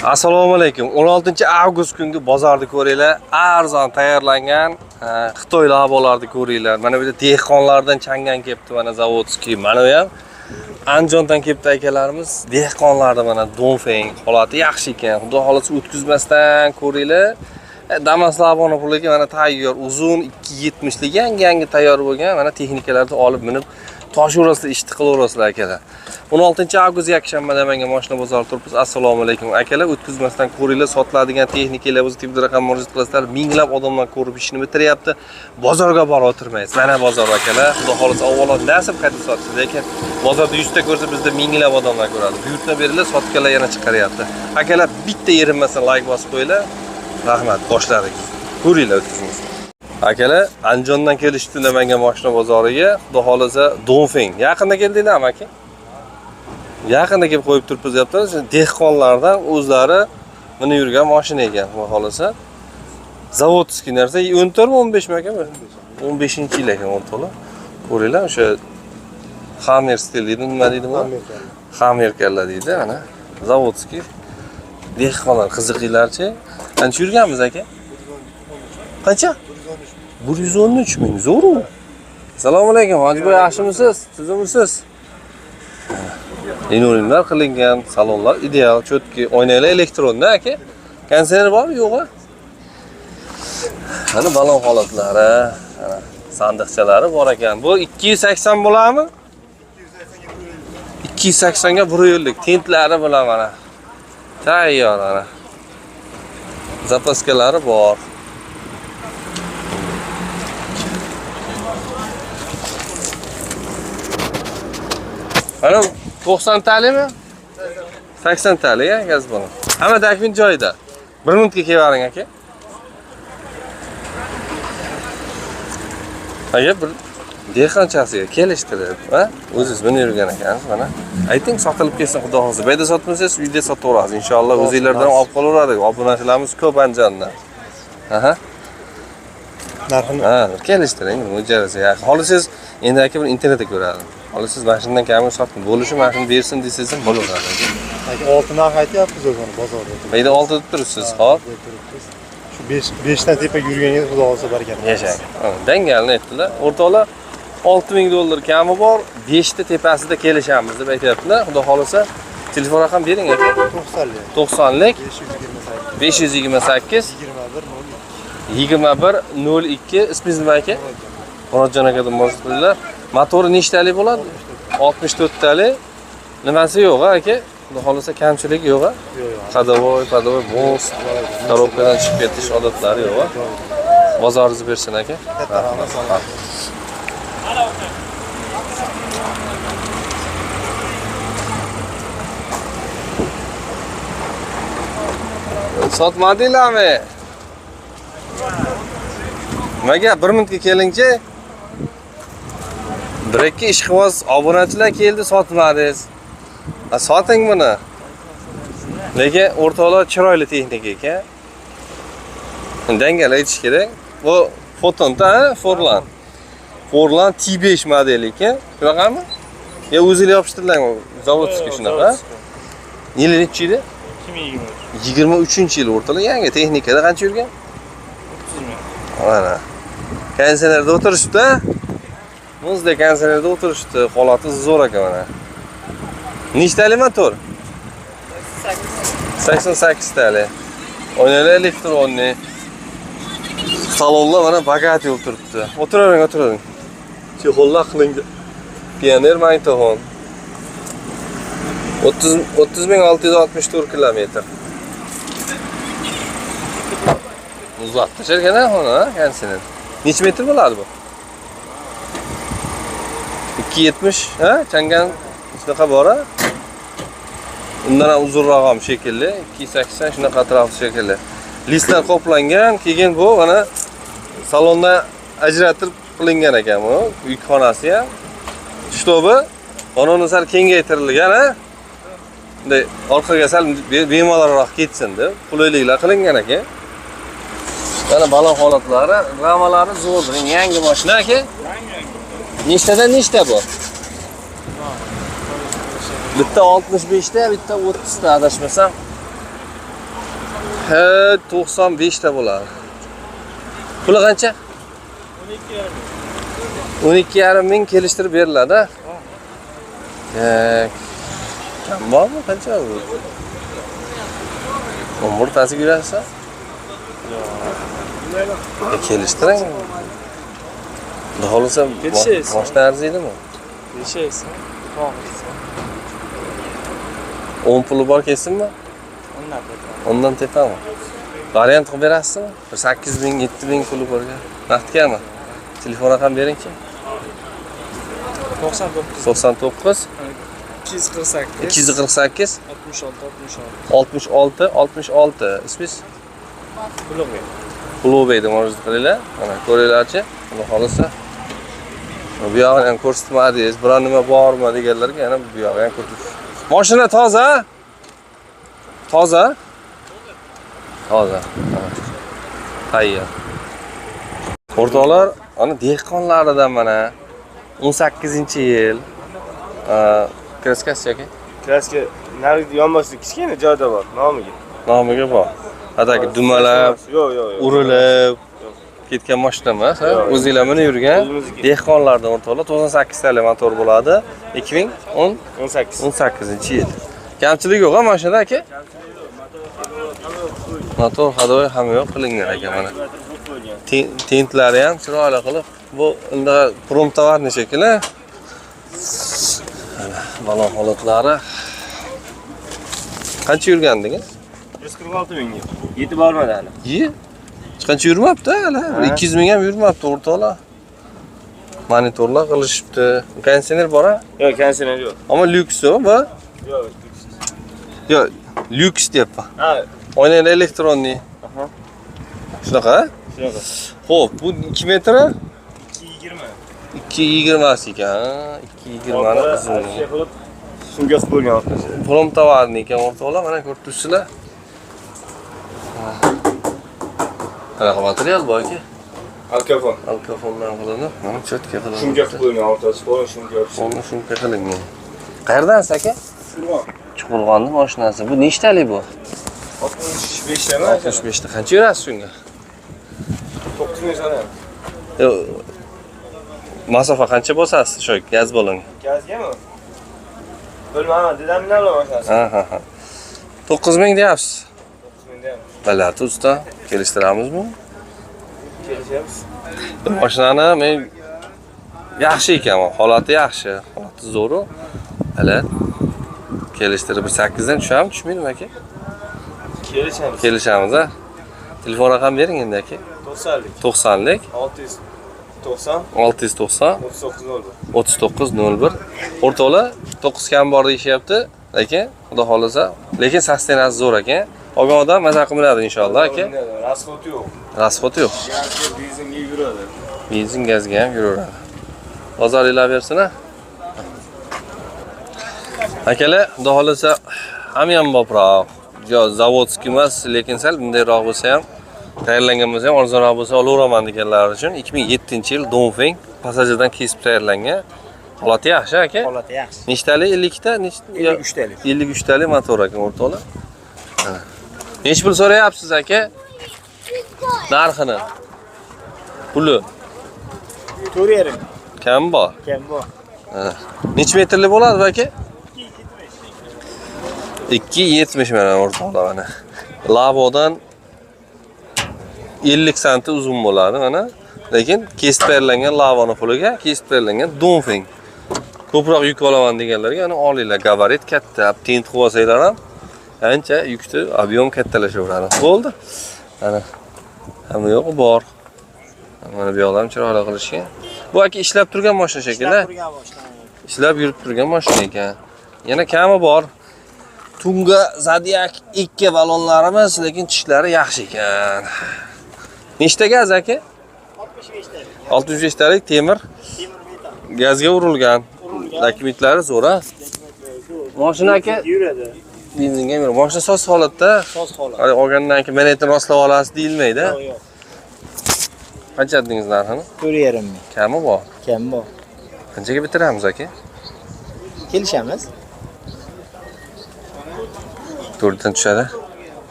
Assalomu alaykum. 16-avgust kungi bozorni ko'ringlar. Arzon tayyorlangan Xitoylar bo'lardi ko'ringlar. Mana bu yerda dehqonlardan changan kelibdi, mana zavodskiy. Mana bu ham Andijondan kelibdi akalarimiz. Dehqonlarda mana Donfeng holati yaxshi ekan. Xudo xolasa o'tkazmasdan ko'ringlar. Damaslavoni puliga mana tayyor, uzun 270 lik yangi tayyor bo'lgan. Mana texnikalarni olib minib tosh urasizlar, ishni qilaverasizlar akalar. 16-avgust yakshanba menga mashina bozori turibmiz. Assalomu alaykum akalar. O'tkazmasdan ko'ringlar, sotiladigan texnikalar o'zi tibda raqam murojaat qilasizlar. Minglab odamlar ko'rib ishini bitiryapti. Bozorga borib o'tirmaysiz. Mana bozor akalar. Xudo xolasa avvalo nasib qildi sotish, lekin bozorda 100 ta ko'rsa bizda minglab odamlar ko'radi. Buyurtma beringlar, sotkalar yana chiqaryapti. Akalar bitta yerinmasdan like bosib qo'yinglar. Rahmat, boshladik. Ko'ringlar o'tkazmasdan. Akalar, Andijondan kelishdilar menga mashina bozoriga. Xudo xolasa Donfeng. Yaqinda keldinglarmi aka? Yaqinda kelib qo'yib turibmiz deyaptilar. Dehqonlardan o'zlari minib yurgan mashina ekan, xudo xolasa. Zavodskiy narsa 14 mi 15 mi aka? 15-yil ekan o'rtoqlar. Ko'ringlar, o'sha Hammer stil deydi, nima deydi bu? Hammerkarlar deydi, ana. Zavodskiy. Dehqonlar qiziqinglarchi. Qancha yurganmiz aka? Qancha? 113 ming. Zo'ru. Assalomu alaykum, Hojiboy, yaxshimisiz? Sizmisiz? Inorinlar qilingan, salonlar ideal, cho'tki, oynalar elektronda aka. Konditsioner bormi, yo'qmi? Mana balon holatlari, ana sandiqchalari bor ekan. Bu 280 bo'ladimi? 280 ga 1 yillik tentlari bilan mana. Tayyor ana. Zapaskalari bor. Mana 90 talimi? 80 tali ya gaz buni. Hamma dokument joyida. 1 minutga kelvaring aka. Aka bir dehqonchasiga kelishtirib, ha? O'zingiz buni yurgan ekansiz mana. Ayting, sotilib ketsin xudo xolasa. Bayda sotmasangiz uyda sotaverasiz inshaalloh. O'zingizlardan olib qolaveradi. Obunachilarimiz ko'p Andijonda. Aha. Narxini kelishtiring, mo'jarasi. Xohlasangiz endi aka bir internetda ko'radi. Siz mashinadan kamini soting, bo'lishi mashina bersin desangiz ham bo'laveradi. Aka 6 narx aytyapsiz o'zini bozorda. Mayda 6 deb turibsiz, xo'p. Shu 5 dan tepa yurganingiz xudo xolasa baraka. Yashang. Dangalni aytdilar. O'rtoqlar 6000 dollar kami bor, 5 ta tepasida kelishamiz deb aytayaptilar. Xudo xolasa telefon raqam bering aka. 90lik 528 2102. Ismingiz nima aka? Murodjon akadan boshlaydilar. Motori nechtalik bo'ladi? 64 talik. Nimasi yo'q aka? Xudo xolasa kamchilik yo'q-a? Yo'q. Padovoy, most, korobkadan chiqib ketish odatlari yo'q-a? Bozoringiz bersin aka. Sotmadinglarmi? Nimaga 1 minutga kelingchi? Bir-ikki ishqiboz obunachilar keldi, sotmadingiz. Soting buni. Lekin o'rtoqlar chiroyli texnika ekan. Dangal aytish kerak. Bu Fotonda, Forlan. Forlan T5 modeli ekan. Shunaqami? Yo o'zingizlar yopishtirdilarmi? Zavodskiy shunaqa. Yili nechi edi? 2023. 23-yil o'rtoqlar. Yangi texnikada qancha yurgan? 30 ming. Mana. Konditsionerda o'tirishibdi. Muzdek konditsionerda o'tirishdi. Holati zo'r ekan mana. Nechtalik motor? 88 tali. Oynalar elektronli. Salonlar mana bagati o'tiribdi. O'tiravering. Chexollar qilingan. Pioner magnitofon. 30664 kilometr. Uzatdi shergana xona, konditsioner. Necha metr bo'ladi bu? 270, ha? Changan shunaqa bor-a? Undan ham uzunroq ham shekilli, 280 shunaqa atrofli shekilli. Listlar qoplangan, keyin bu mana salonda ajratib qilingan ekan bu, yukxonasi ham. Shtobi ononi sal kengaytirilgan, ha? Bunday orqaga sal bemalolroq ketsin deb qulayliklar qilingan ekan. Mana balon holatlari, ramalari zo'r, yangi mashina aka. Nechtadan nechta bu? Bitta 65 ta, bitta 30 ta adashmasam. He, 95 ta bo'ladi. Puli qancha? 12,5 ming kelishtirib beriladi. Kam bormi? Qancha bu? O'rtasiga yurasiz? Kelishtiring. Xohlasa boshdan arziydimi? Kelishasiz. 10 puli bor kelsinmi? Ondan tepami? Variant qilib berasizmi? 8 ming, 7 ming puli borga. Vaqtgami? Telefon raqam bering-chi. 99 248 248 66 66 ismingiz? Ulug'bekni murojaat qilinglar. Mana ko'ringlarchi. Xudo xolisa. Bu yog'ini ham ko'rsatmadingiz, biror nima bormi deganlarga yana bu yog'ini ham ko'rsatib. Mashina toza? Toza? Toza. Tayyor. O'rtoqlar, ana dehqonlaridan mana 18-yil. Kraskasi yoki? Kraska narigi yonboshida kichkina joyda bor, nomiga. Nomiga bor. Hadagi dumalab, Yo'q. urilib ketgan mashina emas, o'zingizlar minib yurgan dehqonlardan o'rtoqlar 98 tali motor bo'ladi. 2018-yil. Kamchilik yo'q-a mashinada aka? Motor hadoy ham yo'q qilingan ekan mana. Tentlari ham chiroyli qilib. Bu unda prom tovarni shekilli. Balon holatlari. Qancha yurgandingiz? 146 ming. Yetib bormadi hali. Hech qancha yurmabdi hali. 200 ming ham yurmabdi o'rtoqlar. Monitorlar qilishibdi. Konditsioner bor-a? Yo'q, konditsioner yo'q. Ammo lyuks-ku bu. Yo'q. Yo'q, lyuks deyapman. Ha, Oynalar elektronli. aha. Shunaqa? Shunaqa. Xo'p, bu 2 metr? 220. 2,20 ekan. 2,20 ni uzun. Şey qilib sumka qilib bo'lgan o'rtasi. Prom tovarni ekan o'rtoqlar, mana ko'rib turibsizlar. Qanaqa material bu aka? Alkafon. Alkafondan qilinib, mana chotka qilinib. Sumka qilib bo'lgan o'rtasi, qo'lni sumka qilib. Qo'lni shunga qilingan. Qayerdansiz aka? Chuqurg'onni mashinasi. Bu nechtalik bu? 65 ta emas. 65 ta. Qancha yurasiz shunga? 9 ming so'rayman. Masofa qancha bosasiz shu gaz balonga? Gazgami? Bilmayman, dedamdan olaman. Ha. 9 ming deyapsiz. 9 ming deyapman. Balati usta, kelishtiramizmi? Kelishamiz. Mashinani men yaxshi ekan, holati yaxshi, holati zo'r. Hali kelishtirib 8 dan tushamiz, tushmaydimi aka? Kelishamiz. Kelishamiz a. Telefon raqam bering endi aka. 90lik. 90lik 690 690 3901. 3901. O'rtoqlar 9 kam bor deyishyapti, lekin xudo xolasa, lekin sostenasi zo'r ekan. Olgan odam mazza qiladi inshaalloh aka. Rasxot yo'q. Rasxot yo'q. Gazga, benzinga yuradi. Benzin gazga ham yuraveradi. Bozoringlar bersin a. Akalar, xudo xolasa ham boproq. Jo, zavodskiy emas, lekin sal bundayroq bo'lsa ham, tayyorlangan bo'lsa ham arzonroq bo'lsa olaveraman deganlar uchun 2007-yil Dongfeng passajdan kesib tayyorlangan. Holati yaxshi aka. Holati yaxshi. Nechtalik? 52 ta? 53 talik. 53 talik motor ekan o'rtoqlar. Nech pul so'rayapsiz aka? Narxini. Puli 4,5. kam bor. Kam bor. Nech metrli bo'ladi aka? 2,70 mana o'rtoqlar mana. Lavodan 50 santi uzun bo'ladi mana. Lekin kesib tayyorlangan lavoni puliga kesib tayyorlangan Dongfeng. Ko'proq yuk olaman deganlarga ana olinglar, gabarit katta, tent qilib olsanglar ham ancha yukni ob'yom kattalashaveradi. Bo'ldi. Ana hamma yo'q bor. Mana bu yoqlar ham chiroyli qilishgan. Bu aka ishlab turgan mashina shekilli. Ishlab yurib turgan mashina ekan. Yana kami bor. Tunga Zodiac 2 balonlarimiz, lekin tishlari yaxshi ekan. Nechta gaz aka? 65 talik. 65 talik temir. Gazga urilgan. Dokumentlari zo'r a. Mashina aka Yuradi. benzinga yuradi. Mashina soz holatda. Soz holat. Hali olgandan keyin manetni rostlab olasiz deyilmaydi. Yo'q. Qancha dedingiz narxini? 4,5 ming. Kami bor. Kam bor. Qanchaga bitiramiz aka? Kelishamiz. 4dan tushadi.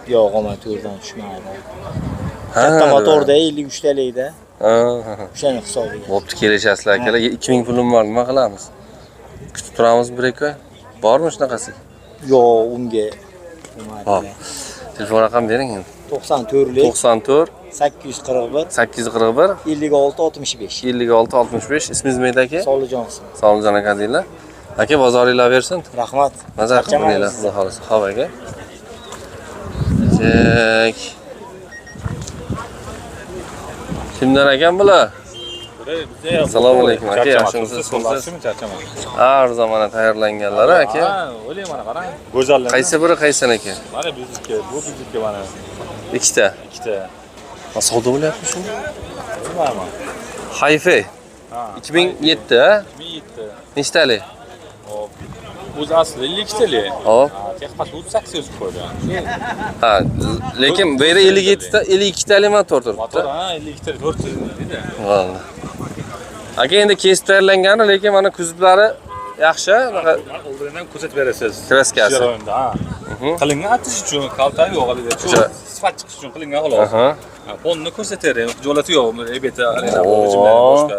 Yo'q, omad to'rdan tushmaydi. Ha, Katta motorda 53 TL'da. Ha. O'shani hisobiga. Bo'pti, kelishasizlar akalar. 2000 pulim bor, nima qilamiz? Kutib turamiz bir-ikki oy. Bormi shunaqasi? Yo'q, unga. Hop. Telefon raqam bering endi. 94lik 94 841 841 56 65. 56 65. Ismingiz nima edi aka? Solijonsin. Sog'lijon aka deylar. Aka bozoringlar bersin. Rahmat. Mazza qilinglar, xudo xolisa. Xo'p aka. Chek. Kimdan ekan bular? Assalomu alaykum aka, yaxshimisiz? Har zamona tayyorlanganlar aka. O'ylayman mana qarang. Go'zallar. Qaysi biri qaysin aka? Mana bizniki, bu bizniki mana. Ikkita. Ikkita. Savdo bo'lyapti shuni? Bilmayman. Hayfe. 2007 ha? 2007. Nechtalik? Hop. O'zi asli 52 talik. Hop. Texpas 38 qo'ygan. Ha, lekin bu yerda 57 ta 52 talik motor turibdi. Motor ha 52 talik 400 dedi. Bo'ldi. Aka endi kesib tayyorlangani, lekin mana kuzublari yaxshi, bunaqa Oldindan ko'rsatib berasiz. kraskasi. Jarayonda ha. Qilingan atish uchun, kalta yo'q hali. Sifat chiqish uchun qilingan xolos. Aha. Fonni ko'rsataylik. Jolati yo'q, ebeta, boshqa.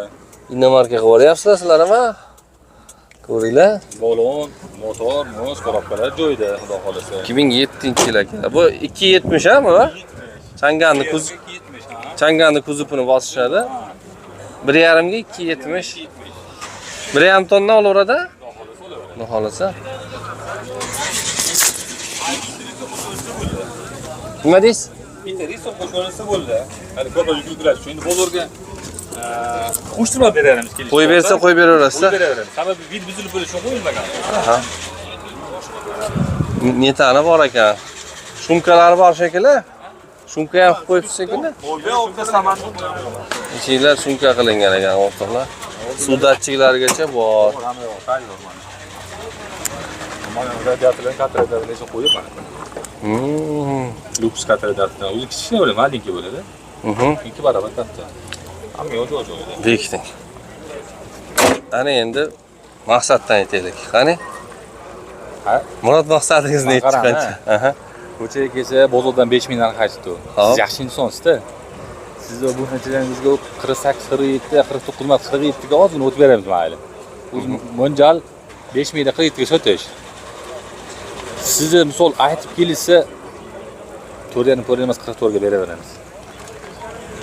Innomarka qilib yuryapsizlar sizlar nima? Ko'ringlar. Balon, motor, mos, korobkalar joyida, xudo xolasa. 2007-yil aka. Bu 270 ha bu? Changanni kuz 270 ha. Changanni kuzupini bosishadi. 1.5 ga 270. 1.5 tonna olaveradi? Xudo xolasa. Nima deysiz? Bitta risoq qo'shilsa bo'ldi. Hali ko'proq yukiladilar. Endi bozorga qo'shtirib beramiz kelishib. Qo'yib bersa qo'yib beraverasiz. Qo'yib beraveramiz. Sababi vid buzilib bo'lishi uchun qo'yilmagan. Aha. Netani bor ekan. Shumkalari bor shekilli. Shumka ham qilib qo'yibsiz shekilli. Qo'yib olsa saman. Ichinglar shumka qilingan ekan o'rtoqlar. Suvdatchiklarigacha bor. Mana radiatorlar katralarga qo'yib mana. Lux katralardan o'zi kichkina bo'ladi, malinki bo'ladi. Ikki barobar katta. Hamma yo'q joyida. Bekiting. Ana endi maqsaddan aytaylik. Qani? Ha? Murod maqsadingizni aytgancha. Aha. Ko'chaga kelsa bozordan 5000 narx aytdi. Siz yaxshi insonsiz-da. Siz bu natijangizga 48, 47, 49 emas 47 ga ozgina o'tib beramiz mayli. O'zi mo'ljal 5000 ga 47 ga sotish. Sizni misol aytib kelsa 4.5 emas 44 ga beraveramiz.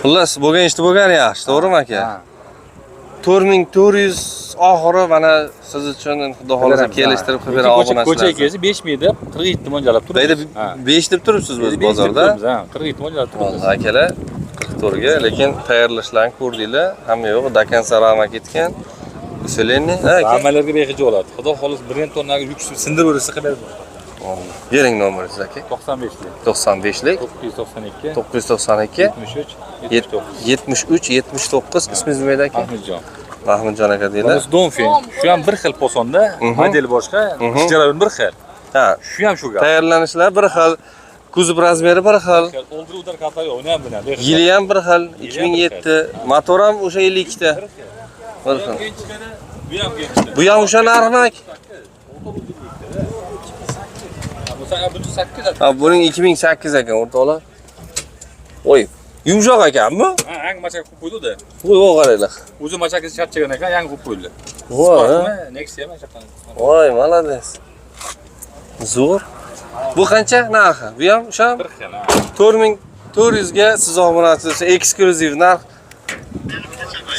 Xullas, bo'lgan ishni bo'lgani yaxshi, to'g'rimi aka? 4400 oxiri mana siz uchun xudo xolasa kelishtirib qilib bera olgansiz. Ko'chaga kelsa 5000 deb 47 mo'ljallab turibmiz. Deydi 5 deb turibsiz biz bozorda. 47 mo'ljallab turibmiz. Vallahi akalar 44 ga, lekin tayyorlashlarni ko'rdinglar, hamma yo'q, Dakan Sarama ketgan. Usuleni, ha aka. Hammalarga behijo bo'ladi. Xudo xolos 1 tonnaga yuk sindirib bersa qiladi. Bering nomeringizni aka. 95lik. 95lik 992 992 73 79. Ismingiz nima edi aka? Mahmudjon. Mahmudjon aka deylar. Bunisi Donfin. Shu ham bir xil posonda, model boshqa, jarayon bir xil. Ha, Shu ham shu gap. tayyorlanishlar bir xil, kuzov razmeri bir xil, Oldir udar kalta yo'q, uni ham bilan. yili ham bir xil, 2007, motor ham o'sha 52 ta. Bir xil. Bu ham genchda. Bu ham o'sha narxmi? Bu 8 Ha, buning 2008 ekan, o'rtoqlar. Voy, yumshoq ekanmi? Ha, yangi machaka qo'yib qo'ydi-da. Voy, qaranglar. O'zi machakasi charchagan ekan, yangi qo'yib qo'ydi. Voy, Nexia machaka. voy, молодец. Zo'r. Bu qancha narxi? Bu ham o'sha Bir xil. 4400 ga siz omonasiz eksklyuziv narx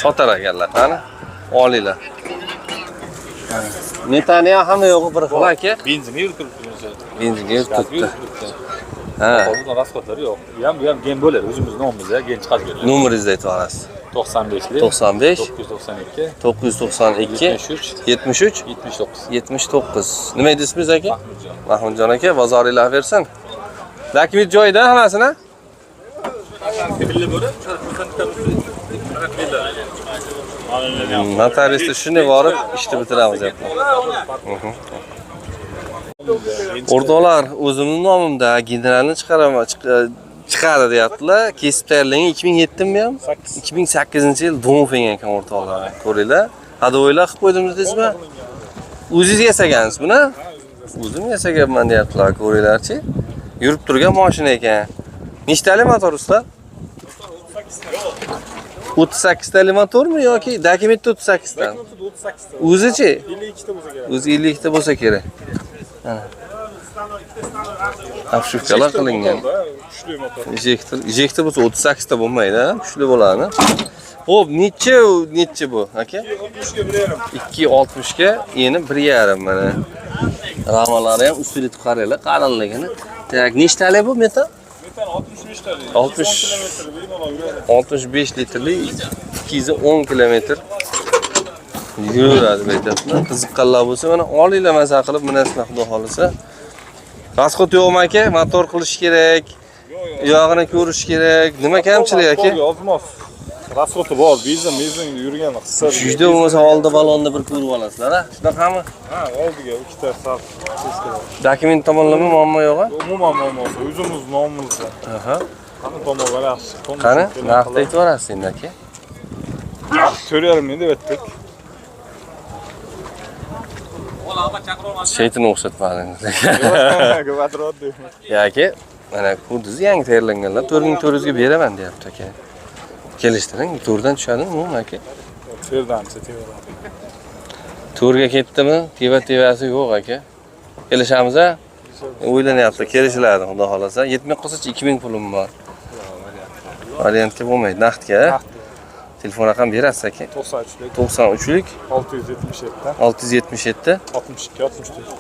sotar ekanlar. Qani? Olinglar. Metani hamma yo'q bir xil aka. Benzinga yurib turibdi. Benzinga yurib turibdi. Ha. Hozir rasxotlari yo'q. Bu ham gen bo'ladi. O'zimiz nomimizda gen chiqarib beradi. Nomeringizni aytib olasiz. 95lik 95 992 992 73 73 79. 79. Nima edi ismingiz aka? Mahmudjon. Mahmudjon aka, bozoringlar bersin. Dokument joyida hammasini? Tibilla bo'lib, Notariusda shunday borib ishni bitiramiz deyapti. O'rtoqlar, o'zimning nomimda generalni chiqadi deyaptilar. Kesib tayyorlangan 2007 mi ham? 2008-yil Donfeng ekan o'rtoqlar. Ko'ringlar. Hadovoylar qilib qo'ydingiz deysizmi? O'zingiz yasagansiz buni? O'zim yasaganman deyaptilar, ko'ringlarchi. Yurib turgan mashina ekan. Nechtali motor usta? 38 tali motormi yoki dokumentda 38 tali? 38 ta. O'zichi? 52 ta bo'lsa kerak. O'zi 52 ta bo'lsa kerak. Mana. Afshufkalar qilingan. Kuchli motor. Injektor bo'lsa 38 ta bo'lmaydi, kuchli bo'ladi. Xo'p, necha bu, aka? 60 ga 1.5. 260 ga eni 1.5 mana. Ramalari ham ustida qaranglar, qalinligini. Tak, nechtali bu metan? Metan 65 ta. 65 litrli 210 kilometr yuradi aytibdi. Qiziqqanlar bo'lsa mana olinglar maza qilib minasizlar xudo xolisa. Rasxod yo'qmi aka? Motor qilish kerak. Yog'ini ko'rish kerak. Nima kamchilik aka? Yozmoq. Rasxoti bor, benzin yurgan qissa. Shuyda bo'lmasa oldi balonni bir ko'rib olasizlar, ha? Shunaqami? Ha, oldiga ikkita saf teskari. Dokument tomonlama muammo yo'q-a? Umuman muammosi, o'zimiz nomimizda. Aha. Qani tomonlar yaxshi. Qani, narxni aytib berasiz endi aka. 4.5 ming deb aytdik. Shayton o'xshatmadingiz. Kvadrat deb. Yoki mana kuduz yangi tayyorlanganlar 4400 ga beraman deyapti aka. Kelishtiring, to'rdan tushadimi u aka? Terdancha tevara. To'rga ketdimi? Teva-tevasi yo'q aka. Kelishamiz-a? O'ylanyapti, kelishiladi, xudo xolasa. Yetmay qolsa-chi 2000 pulim bor. Variantga bo'lmaydi, naqdga. Telefon raqam berasiz aka. 93lik 677 677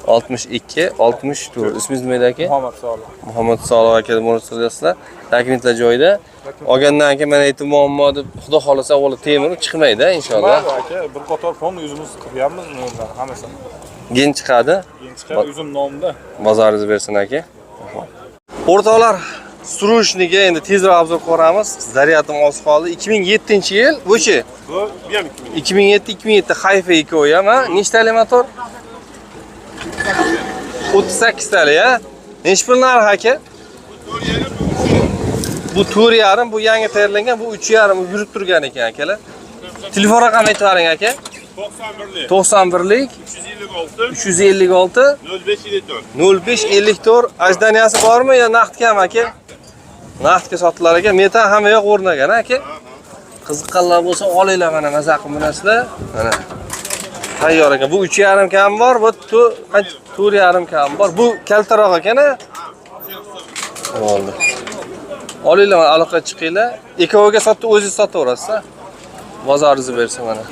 62 64. Ismingiz nima edi aka? Muhammad Solih. Muhammad Solih aka deb o'rnatisizlar. Dokumentlar joyida. Olgandan keyin men aytdim muammo deb xudo xolasa avvalo temir chiqmaydi inshaalloh. Aka, bir qator fon o'zimiz qilganmiz bundan hammasini. Gen chiqadi. Chiqadi o'zim nomimda. Bozoringiz bersin aka. O'rtoqlar, Strushniga endi tezroq obzor ko'ramiz. Zaryatim oz qoldi. 2007-yil buchi. Bu ham 2007 Hayfa 2 ham, ha? Nechtali motor? 38 tali, ha? Nech pul narx aka? Bu 4.5, bu yangi tayyorlangan, bu 3.5 yurib turgan ekan akalar. Telefon raqamini aytib bering aka. 91lik 356 0554. Ajdaniyasi bormi yo naqdgami aka? Naqdga sotilar ekan. Metan hamma yoq o'rnagan aka. Qiziqqanlar bo'lsa olinglar mana maza qilib minasizlar. Mana. Tayyor ekan. Bu 3.5 kam bor, bu 4.5 kam bor. Bu kaltaroq ekan-a? Bo'ldi. Olinglar, aloqa chiqinglar. Ekoviga sotdi, o'zingiz sotaverasiz. Bozoringizni bersin mana.